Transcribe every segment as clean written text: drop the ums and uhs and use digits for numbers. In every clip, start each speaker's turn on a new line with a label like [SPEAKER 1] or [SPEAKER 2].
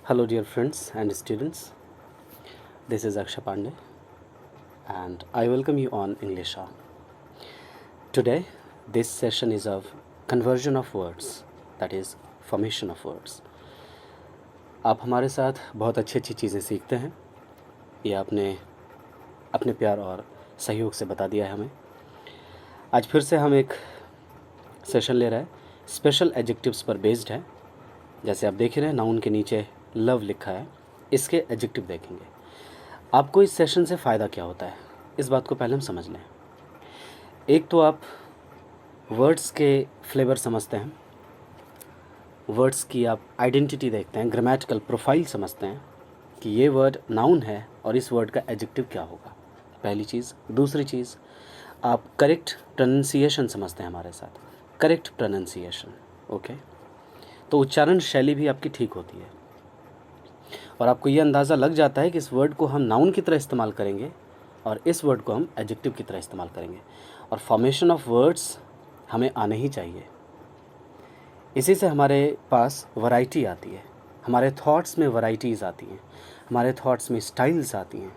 [SPEAKER 1] Hello, dear friends and students. This is Akshay Pandey, and I welcome you on English Hour. Today, this session is of conversion of words, that is, formation of words. आप हमारे साथ बहुत अच्छी अच्छी चीज़ें सीखते हैं, ये आपने अपने प्यार और सहयोग से बता दिया है हमें। आज फिर से हम एक सेशन ले रहे हैं, स्पेशल एडजेक्टिव्स पर बेस्ड है। जैसे आप देख रहे हैं, नाउन के नीचे लव लिखा है, इसके एडजेक्टिव देखेंगे। आपको इस सेशन से फ़ायदा क्या होता है, इस बात को पहले हम समझ लें। एक तो आप वर्ड्स के फ्लेवर समझते हैं, वर्ड्स की आप आइडेंटिटी देखते हैं, ग्रामेटिकल प्रोफाइल समझते हैं कि ये वर्ड नाउन है और इस वर्ड का एडजेक्टिव क्या होगा, पहली चीज़। दूसरी चीज़, आप करेक्ट प्रोनंसिएशन समझते हैं हमारे साथ, करेक्ट प्रोनंसिएशन, ओके। तो उच्चारण शैली भी आपकी ठीक होती है और आपको ये अंदाज़ा लग जाता है कि इस वर्ड को हम नाउन की तरह इस्तेमाल करेंगे और इस वर्ड को हम एडजेक्टिव की तरह इस्तेमाल करेंगे। और फॉर्मेशन ऑफ वर्ड्स हमें आने ही चाहिए, इसी से हमारे पास वैरायटी आती है, हमारे थॉट्स में वैराइटीज़ आती हैं, हमारे थॉट्स में स्टाइल्स आती हैं।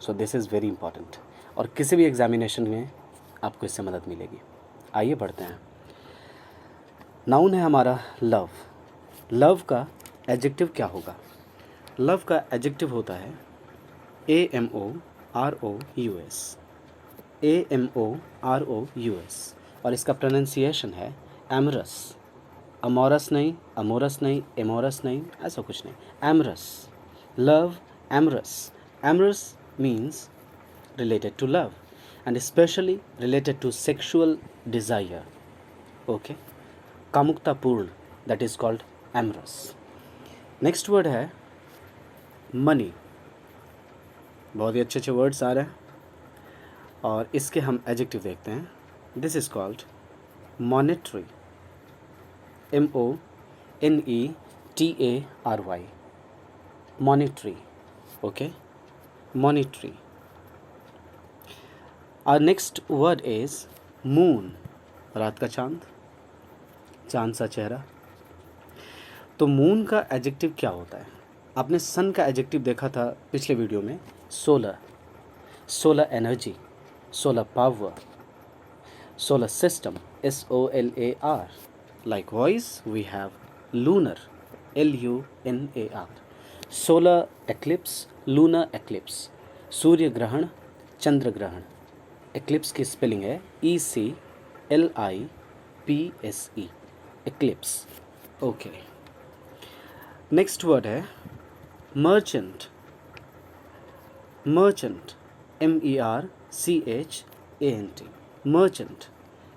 [SPEAKER 1] So this is very important और किसी भी एग्जामिनेशन में आपको इससे मदद मिलेगी। आइए बढ़ते हैं। नाउन है हमारा लव। लव का एडजेक्टिव क्या होगा? लव का एडजेक्टिव होता है AMOROUS, AMOROUS, और इसका प्रोनंसिएशन है एमरस। अमोरस नहीं, अमोरस नहीं, एमोरस नहीं, ऐसा कुछ नहीं, amorous. Love, amorous. Amorous means related to love and especially related to sexual desire, okay, कामुकतापूर्ण, that is called amorous. Next word है मनी। बहुत ही अच्छे अच्छे वर्ड्स आ रहे हैं और इसके हम एडजेक्टिव देखते हैं। This is called monetary, MONETARY, monetary, okay, monetary. Our next word is moon, रात का चांद, चांद सा चेहरा। तो मून का एडजेक्टिव क्या होता है? आपने सन का एडजेक्टिव देखा था पिछले वीडियो में, solar, solar energy, solar power, solar system, SOLAR। Likewise, we have lunar, LUNAR, solar eclipse, lunar eclipse, सूर्य ग्रहण, चंद्र ग्रहण। एक्लिप्स की स्पेलिंग है ECLIPSE, eclipse, okay. Next word है merchant. Merchant, MERCHANT, merchant,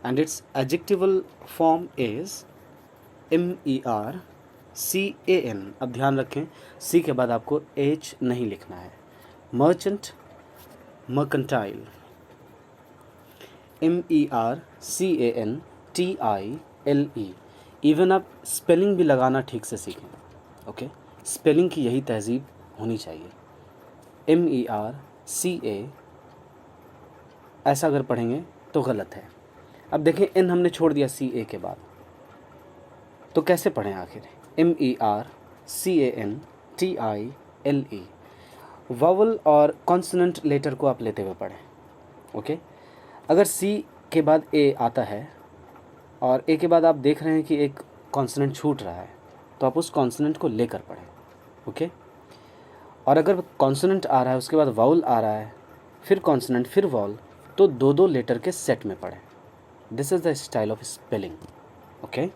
[SPEAKER 1] and its adjectival form is MERCAN। अब ध्यान रखें, सी के बाद आपको H नहीं लिखना है। Merchant, mercantile, MERCANTILE। इवन आप स्पेलिंग भी लगाना ठीक से सीखें, ओके। स्पेलिंग की यही तहजीब होनी चाहिए। MERCA, ऐसा अगर पढ़ेंगे तो गलत है। अब देखें, एन हमने छोड़ दिया CA के बाद, तो कैसे पढ़ें आखिर? MERCANTILE। वावल और कॉन्सोनेंट लेटर को आप लेते हुए पढ़ें, ओके। अगर C के बाद A आता है और A के बाद आप देख रहे हैं कि एक कॉन्सोनेंट छूट रहा है, तो आप उस कॉन्सोनेंट को लेकर पढ़ें, ओके। और अगर कॉन्सोनेंट आ रहा है, उसके बाद वाउल आ रहा है, फिर कॉन्सोनेंट, फिर वाउल, तो दो दो लेटर के सेट में पढ़ें। This is the style of spelling, okay.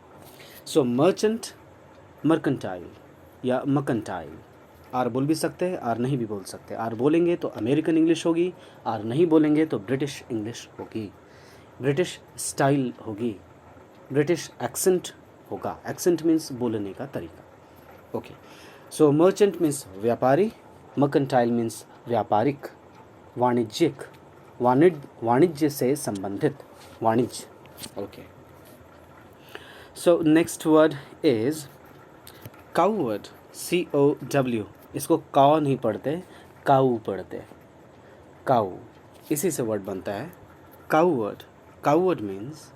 [SPEAKER 1] So merchant, mercantile या मर्केंटाइल। आर बोल भी सकते हैं, आर नहीं भी बोल सकते। आर बोलेंगे तो अमेरिकन इंग्लिश होगी, आर नहीं बोलेंगे तो ब्रिटिश इंग्लिश होगी, ब्रिटिश स्टाइल होगी, ब्रिटिश एक्सेंट होगा। एक्सेंट मीन्स बोलने का तरीका, ओके। सो मर्चेंट मीन्स व्यापारी, मर्केंटाइल मीन्स व्यापारिक, वाणिज्यिक, वाणिज्य से संबंधित, वाणिज्य, okay. So next word is coward, COW। इसको काव नहीं पढ़ते, काऊ पढ़ते, काऊ, इसी से वर्ड बनता है काउवर्ड। काउवर्ड मीन्स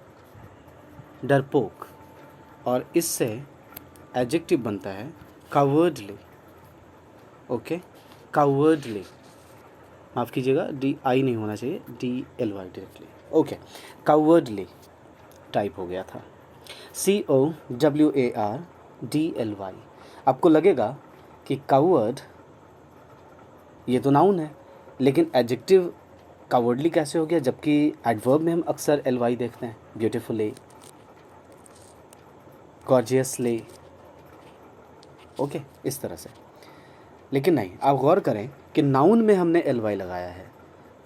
[SPEAKER 1] डरपोक और इससे एडजेक्टिव बनता है कावर्डली, ओके, कावर्डली, माफ़ कीजिएगा, डी आई नहीं होना चाहिए, D L Y directly, okay, cowardly type हो गया था, COWARDLY। आपको लगेगा कि कावर्ड ये तो नाउन है, लेकिन एडजेक्टिव कावर्डली कैसे हो गया, जबकि एडवर्ब में हम अक्सर LY देखते हैं, ब्यूटीफुली, गॉर्जियसली, ओके, इस तरह से। लेकिन नहीं, आप गौर करें कि नाउन में हमने LY लगाया है,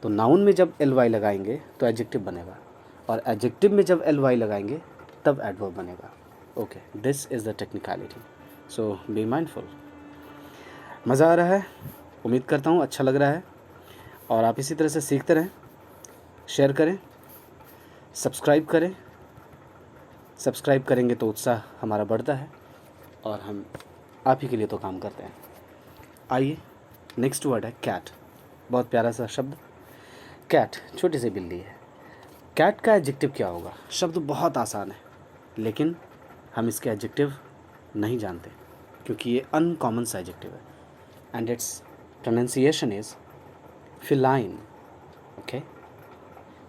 [SPEAKER 1] तो नाउन में जब LY लगाएंगे तो एडजेक्टिव बनेगा, और एडजेक्टिव में जब LY लगाएंगे तब एडवर्ब बनेगा। Okay, this is the technicality, so be mindful. मज़ा आ रहा है, उम्मीद करता हूँ अच्छा लग रहा है, और आप इसी तरह से सीखते रहें, शेयर करें, सब्सक्राइब करें। सब्सक्राइब करेंगे तो उत्साह हमारा बढ़ता है, और हम आप ही के लिए तो काम करते हैं। आइए, नेक्स्ट वर्ड है कैट। बहुत प्यारा सा शब्द, कैट, छोटी सी बिल्ली है। कैट का एडजेक्टिव क्या होगा? शब्द बहुत आसान है, लेकिन हम इसके एडजेक्टिव नहीं जानते, क्योंकि ये अनकॉमन सा एडजेक्टिव है, and it's pronunciation is feline, okay,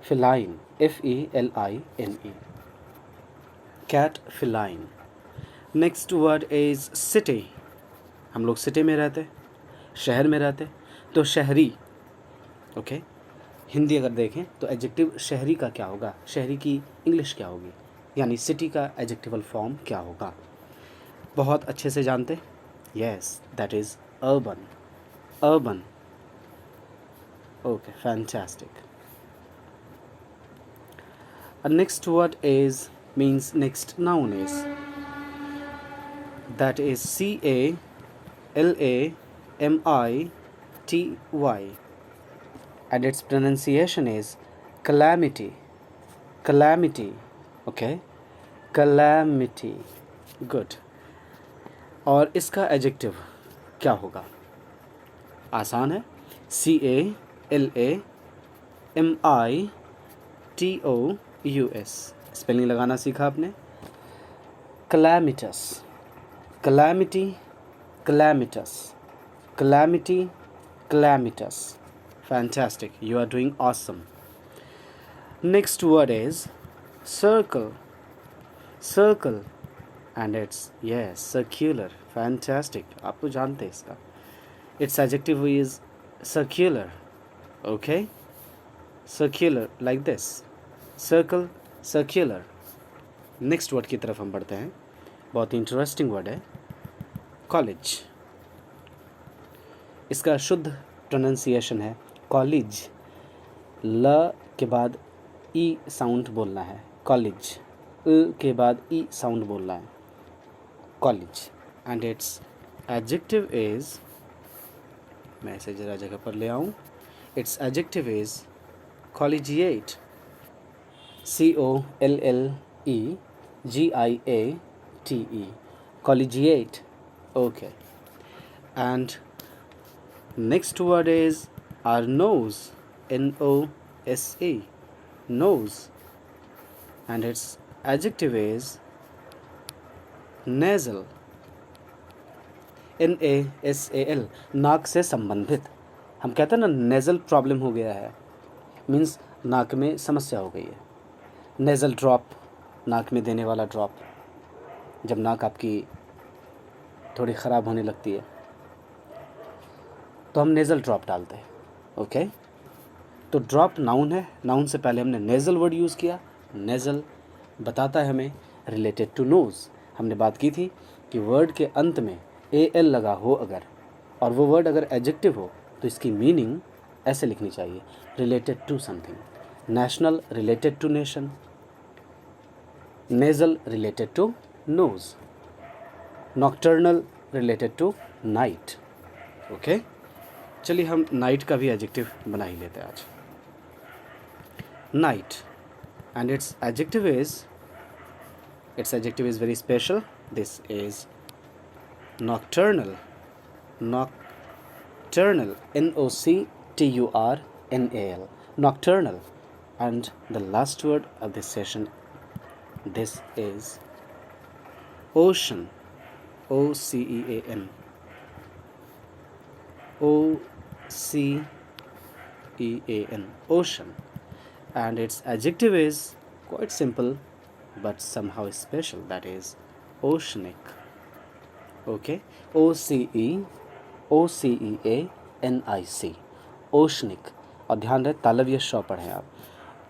[SPEAKER 1] feline, FELINE, cat, feline। Next word is city. हम लोग सिटी में रहते, शहर में रहते, तो शहरी, ओके। हिंदी अगर देखें तो एडजेक्टिव शहरी का क्या होगा, शहरी की इंग्लिश क्या होगी, यानी सिटी का एडजेक्टिवल फॉर्म क्या होगा? बहुत अच्छे से जानते, yes, that is urban, urban, okay, fantastic। Next word is, means next noun is, that is CALAMITY, and its pronunciation is calamity, calamity, okay, calamity, good। और इसका एडजेक्टिव क्या होगा? आसान है, CALAMITOUS, स्पेलिंग लगाना सीखा आपने, calamitous, calamity, calamitous, calamity, calamitous, fantastic, you are doing awesome। Next word is circle, circle, and it's, yes, circular, fantastic, आप तो जानते हैं इसका। Its adjective is circular, okay, circular, like this, circle, circular। Next word की तरफ हम बढ़ते हैं, बहुत ही इंटरेस्टिंग वर्ड है, कॉलेज। इसका शुद्ध प्रोनाउंसिएशन है कॉलेज, ल के बाद ई साउंड बोलना है, कॉलेज, के बाद ई साउंड बोलना है, college. And it's adjective is, मैं इसे ज़रा जगह पर ले आऊँ, it's adjective is collegiate, COLLEGIATE, collegiate, okay। And next word is our nose, NOSE, nose, and its adjective is nasal, NASAL, नाक से संबंधित। हम कहते हैं ना नेज़ल प्रॉब्लम हो गया है, मीन्स नाक में समस्या हो गई है। नेज़ल ड्रॉप, नाक में देने वाला ड्रॉप, जब नाक आपकी थोड़ी ख़राब होने लगती है तो हम नेज़ल ड्रॉप डालते हैं, ओके। तो ड्रॉप नाउन है, नाउन से पहले हमने नेज़ल वर्ड यूज़ किया। नेज़ल बताता है हमें रिलेटेड टू नोज़। हमने बात की थी कि वर्ड के अंत में AL लगा हो अगर, और वो वर्ड अगर एडजेक्टिव हो, तो इसकी मीनिंग ऐसे लिखनी चाहिए, related to something. National related to nation, nasal related to nose, nocturnal related to night, okay. चलिए हम नाइट का भी एडजेक्टिव बना ही लेते हैं आज। Night, and it's adjective is very special, this is nocturnal, nocturnal, NOCTURNAL, nocturnal। And the last word of this session, this is ocean, OCEAN, O-C-E-A-N, ocean. And its adjective is quite simple but somehow special, that is oceanic. Okay, OCEANIC, oceanic. और ध्यान रहे तालव्य श पढ़ें आप.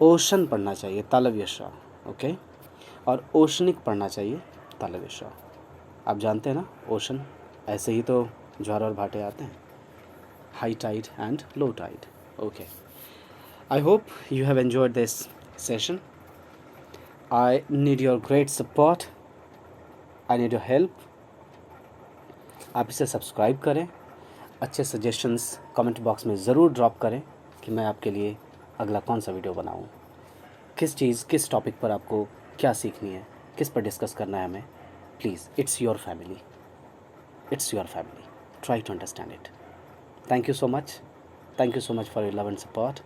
[SPEAKER 1] Ocean पढ़ना चाहिए तालव्य श. Okay, और ओशनिक पढ़ना चाहिए तालव्य श. आप जानते हैं ना ओशन, ऐसे ही तो ज्वार और भाटे आते हैं, high tide and low tide. Okay, I hope you have enjoyed this session. I need your great support, I need your help. आप इसे सब्सक्राइब करें, अच्छे सजेशंस कमेंट बॉक्स में ज़रूर ड्रॉप करें कि मैं आपके लिए अगला कौन सा वीडियो बनाऊं, किस चीज़ किस टॉपिक पर आपको क्या सीखनी है, किस पर डिस्कस करना है हमें. Please, it's your family, it's your family. Try to understand it. Thank you so much. Thank you so much for your love and support.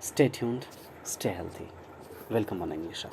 [SPEAKER 1] Stay tuned, stay healthy. Welcome on English.